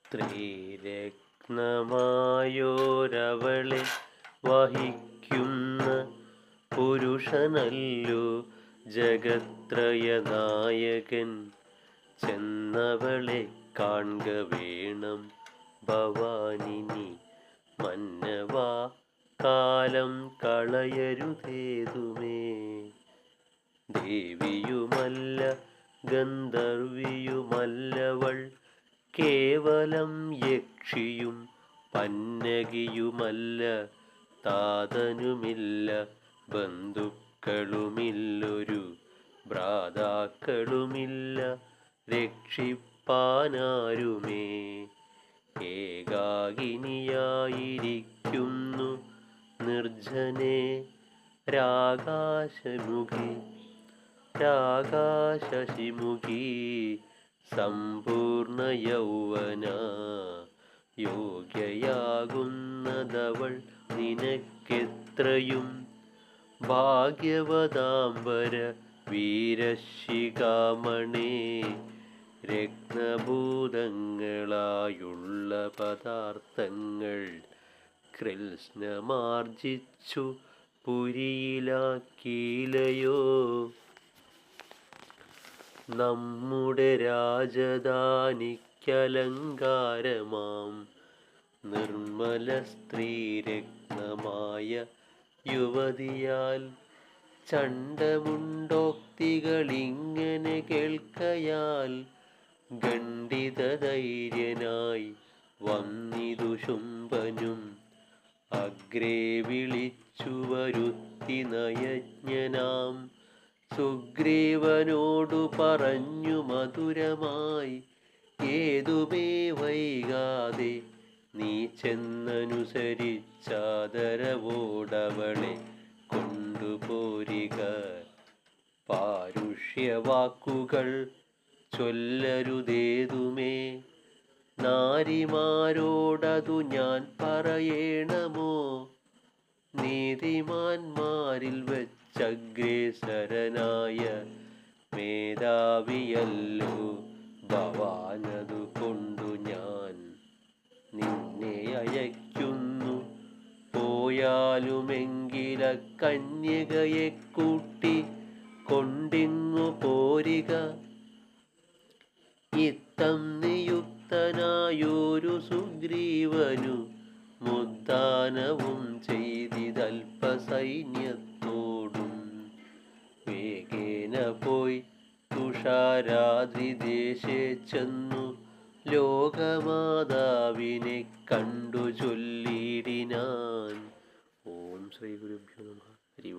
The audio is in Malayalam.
സ്ത്രീരത്നമായോരവളെ വഹിക്കുന്ന പുരുഷനല്ലോ ജഗത്രയനായകൻ. ചെന്നവളെ കാൺക വേണം ഭവാനിനി, മന്നവാ കാലം കളയരുതേതുമേ. ദേവിയുമല്ല ഗന്ധർവിയുമല്ലവൾ, കേവലം യക്ഷിയും പന്നകിയുമല്ല. താതനുമില്ല ബന്ധുക്കളുമില്ലൊരു ഭ്രാതാക്കളുമില്ല രക്ഷിപ്പാനാരുമേ. ഏകാകിനിയായിരിക്കുന്നു നിർജ്ജനെ രാകാശശിമുഖി സമ്പൂർണ്ണ യൗവന. യോഗ്യയാകുന്നതവൾ നിനക്കെത്രയും ഭാഗ്യവതാംബര വീരശിഖാമണേ. രത്നഭൂതങ്ങളായുള്ള പദാർത്ഥങ്ങൾ കൃത്സ്നമാർജിച്ചു പുരിയിലാക്കിയിലയോ. നമ്മുടെ രാജധാനിക്കലങ്കാരമാം നിർമ്മല സ്ത്രീരത്നമായ യുവതിയാൽ ചണ്ഡമുണ്ടോക്തികളിങ്ങനെ കേൾക്കയാൽ ഖണ്ഡിതധൈര്യനായി വന്നിതു ശുംഭനും. അഗ്രേ വിളിച്ചു വരുത്തി നയജ്ഞനാം സുഗ്രീവനോടു പറഞ്ഞു മധുരമായി, ഏതുമേ വൈകാതെ നീ ചെന്നനുസരിച്ചാദരവോടവളെ കൊണ്ടുപോരിക. പാരുഷ്യവാക്കുകൾ ചൊല്ലരുതേതുമേ, നാരിമാരോടതു ഞാൻ പറയേണമോ. നീതിമാന്മാരിൽ വെച്ചഗ്രേസരനായ മേധാവിയല്ലോ ഭവാനതു കൊണ്ടു ഞാൻ നിന്നെ അയക്കുന്നു. പോയാലുമെങ്കില കന്യകയെ കൂട്ടി കൊണ്ടിങ്ങു പോരിക. ഇത്തം നിയുക്തനായൊരു സുഗ്രീവനു മുദ്ദാനവും ചെയ്തിതൽപസൈന്യത്തോടും വേഗേന പോയി തുഷാരാദ്രിദേശേ ചെന്നു ലോകമാതാവിനെ കണ്ടു ചൊല്ലിയിടിനാൻ. ഓം ശ്രീ ഗുരുഭ്യോ നമഃ. ഹരി ഓം.